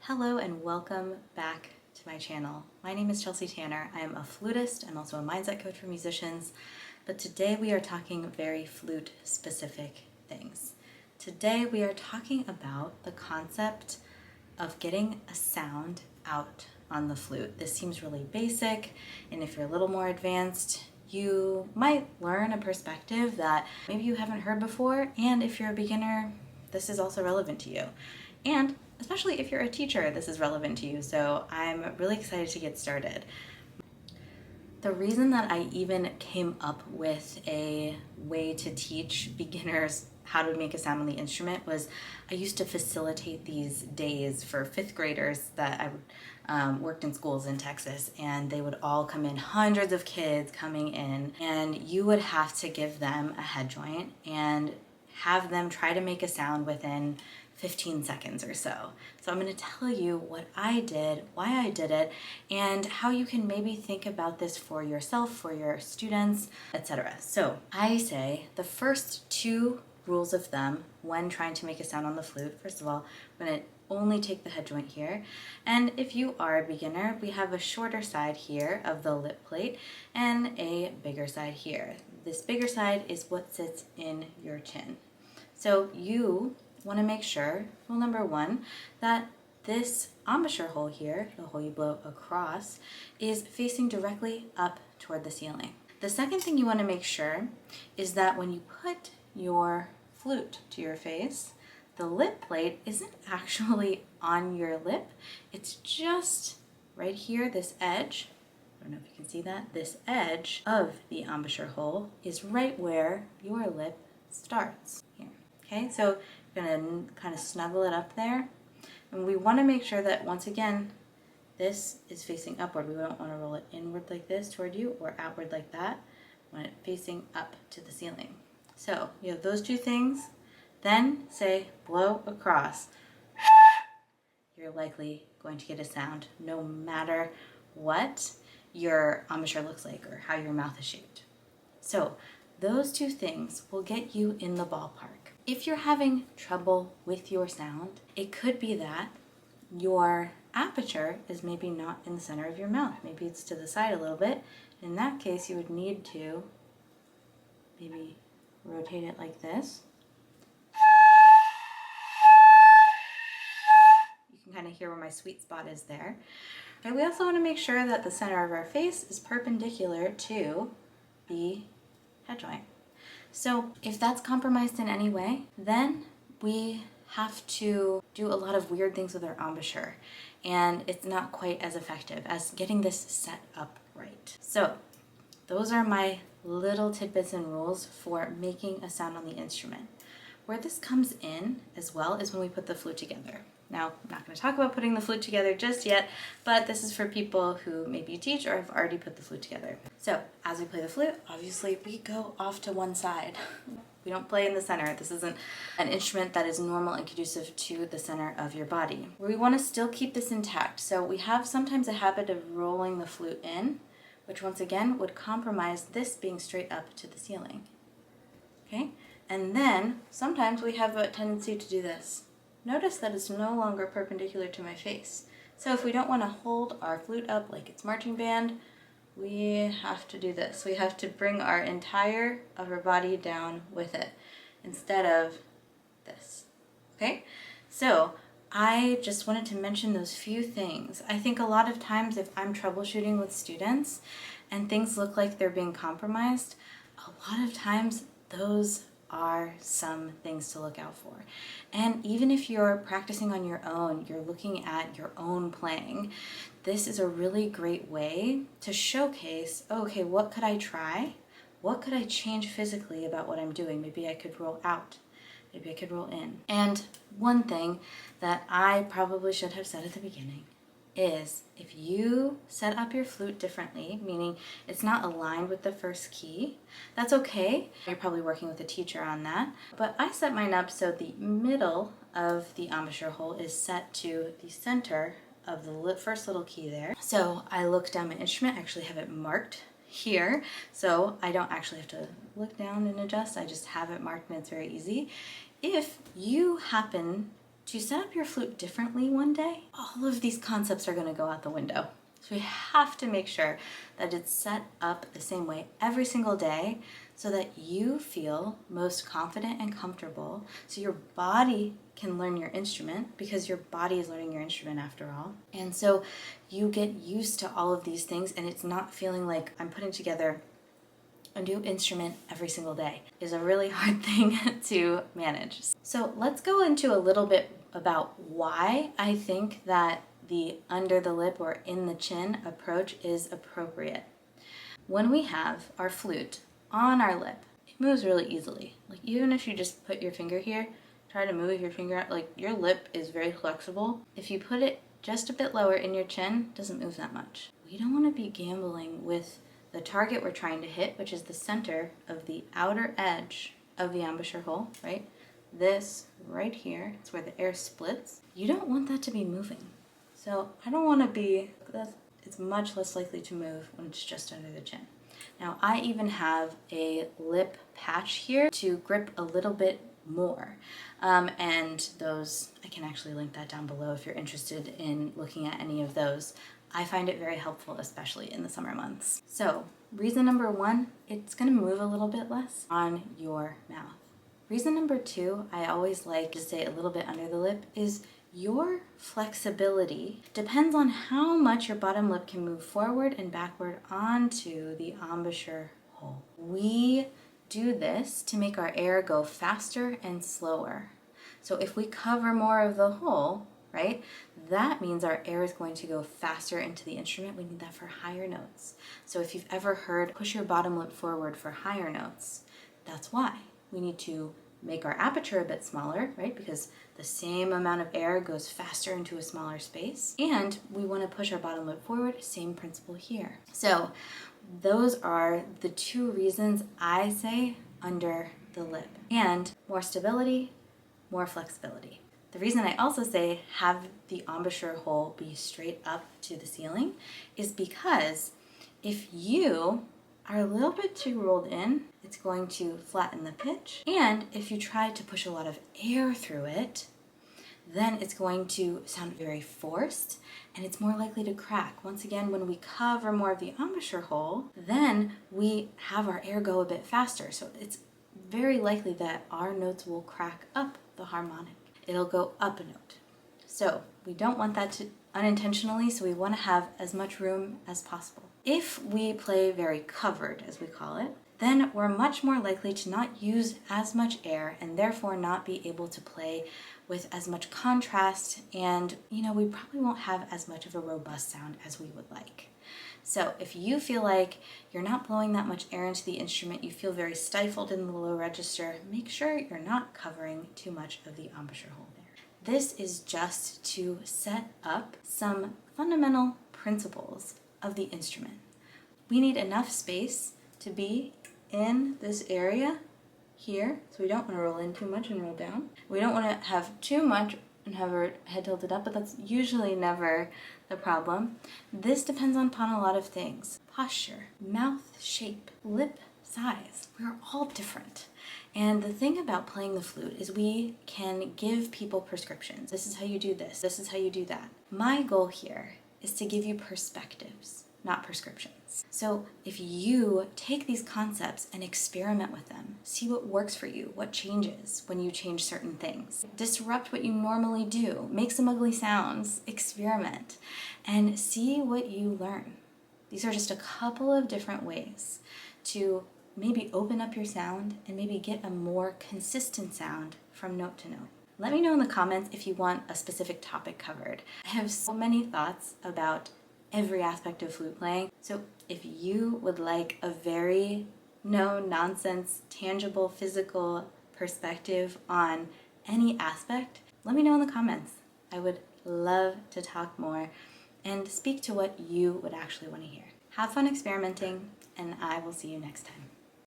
Hello and welcome back to my channel. My name is Chelsea Tanner. I am a flutist. I'm also a mindset coach for musicians, but today we are talking very flute specific things. Today we are talking about the concept of getting a sound out on the flute. This seems really basic, and if you're a little more advanced, you might learn a perspective that maybe you haven't heard before, and if you're a beginner, this is also relevant to you. And especially if you're a teacher, this is relevant to you, so I'm really excited to get started. The reason that I even came up with a way to teach beginners how to make a sound on the instrument was I used to facilitate these days for fifth graders that I worked in schools in Texas, and they would all come in, hundreds of kids coming in, and you would have to give them a head joint and have them try to make a sound within 15 seconds or so. So I'm going to tell you what I did, why I did it, and how you can maybe think about this for yourself, for your students, etc. So I say the first two rules of thumb when trying to make a sound on the flute. First of all, I'm going to only take the head joint here. And if you are a beginner, we have a shorter side here of the lip plate and a bigger side here. This bigger side is what sits in your chin. So you want to make sure, rule number one, that this embouchure hole here, the hole you blow across, is facing directly up toward the ceiling. The second thing you want to make sure is that when you put your flute to your face, the lip plate isn't actually on your lip. It's just right here, this edge. I don't know if you can see that. This edge of the embouchure hole is right where your lip starts here. Okay, so you're going to kind of snuggle it up there. And we want to make sure that, once again, this is facing upward. We don't want to roll it inward like this toward you or outward like that. We want it facing up to the ceiling. So you have those two things. Then say blow across. You're likely going to get a sound no matter what your embouchure looks like or how your mouth is shaped. So those two things will get you in the ballpark. If you're having trouble with your sound, it could be that your aperture is maybe not in the center of your mouth. Maybe it's to the side a little bit. In that case, you would need to maybe rotate it like this. You can kind of hear where my sweet spot is there. And we also want to make sure that the center of our face is perpendicular to the head joint. So if that's compromised in any way, then we have to do a lot of weird things with our embouchure, and it's not quite as effective as getting this set up right. So those are my little tidbits and rules for making a sound on the instrument. Where this comes in as well is when we put the flute together. Now, I'm not going to talk about putting the flute together just yet, but this is for people who maybe teach or have already put the flute together. So, as we play the flute, obviously we go off to one side. We don't play in the center. This isn't an instrument that is normal and conducive to the center of your body. We want to still keep this intact. So we have sometimes a habit of rolling the flute in, which once again would compromise this being straight up to the ceiling. Okay? And then sometimes we have a tendency to do this. Notice that it's no longer perpendicular to my face. So if we don't want to hold our flute up like it's marching band, we have to do this. We have to bring our entire upper body down with it instead of this. Okay? So I just wanted to mention those few things. I think a lot of times if I'm troubleshooting with students and things look like they're being compromised, a lot of times those are some things to look out for. And even if you're practicing on your own, you're looking at your own playing, this is a really great way to showcase, okay, what could I try? What could I change physically about what I'm doing? Maybe I could roll out. Maybe I could roll in. And one thing that I probably should have said at the beginning is if you set up your flute differently, meaning it's not aligned with the first key, that's okay. You're probably working with a teacher on that. But I set mine up so the middle of the embouchure hole is set to the center of the first little key there. So I look down my instrument, I actually have it marked here, so I don't actually have to look down and adjust. I just have it marked and it's very easy. If you happen to set up your flute differently one day, all of these concepts are going to go out the window. So we have to make sure that it's set up the same way every single day so that you feel most confident and comfortable, so your body can learn your instrument, because your body is learning your instrument after all. And so you get used to all of these things, and it's not feeling like I'm putting together a new instrument every single day. Is a really hard thing to manage. So let's go into a little bit about why I think that the under the lip or in the chin approach is appropriate. When we have our flute on our lip, it moves really easily. Like even if you just put your finger here, try to move your finger out, like your lip is very flexible. If you put it just a bit lower in your chin, it doesn't move that much. We don't want to be gambling with the target we're trying to hit, which is the center of the outer edge of the embouchure hole, right? This right here, it's where the air splits. You don't want that to be moving. So I don't want to be, it's much less likely to move when it's just under the chin. Now I even have a lip patch here to grip a little bit more. And those, I can actually link that down below if you're interested in looking at any of those. I find it very helpful, especially in the summer months. So reason number one, it's going to move a little bit less on your mouth. Reason number two, I always like to say a little bit under the lip, is your flexibility depends on how much your bottom lip can move forward and backward onto the embouchure hole. We do this to make our air go faster and slower. So if we cover more of the hole, right, that means our air is going to go faster into the instrument. We need that for higher notes. So if you've ever heard push your bottom lip forward for higher notes, that's why. We need to make our aperture a bit smaller, right, because the same amount of air goes faster into a smaller space. And we want to push our bottom lip forward, same principle here. So those are the two reasons I say under the lip. And more stability, more flexibility. The reason I also say have the embouchure hole be straight up to the ceiling is because if you are a little bit too rolled in, it's going to flatten the pitch. And if you try to push a lot of air through it, then it's going to sound very forced and it's more likely to crack. Once again, when we cover more of the embouchure hole, then we have our air go a bit faster. So it's very likely that our notes will crack up the harmonic. It'll go up a note. So we don't want that to unintentionally, so we want to have as much room as possible. If we play very covered, as we call it, then we're much more likely to not use as much air and therefore not be able to play with as much contrast, and we probably won't have as much of a robust sound as we would like. So if you feel like you're not blowing that much air into the instrument, you feel very stifled in the low register, make sure you're not covering too much of the embouchure hole there. This is just to set up some fundamental principles of the instrument. We need enough space to be in this area here, so we don't want to roll in too much and roll down. We don't want to have too much and have our head tilted up, but that's usually never the problem. This depends upon a lot of things. Posture, mouth shape, lip size. We're all different. And the thing about playing the flute is we can give people prescriptions. This is how you do this. This is how you do that. My goal here is to give you perspectives, not prescriptions. So if you take these concepts and experiment with them, see what works for you, what changes when you change certain things, disrupt what you normally do, make some ugly sounds, experiment, and see what you learn. These are just a couple of different ways to maybe open up your sound and maybe get a more consistent sound from note to note. Let me know in the comments if you want a specific topic covered. I have so many thoughts about every aspect of flute playing. So if you would like a very no-nonsense, tangible, physical perspective on any aspect, let me know in the comments. I would love to talk more and speak to what you would actually want to hear. Have fun experimenting, and I will see you next time.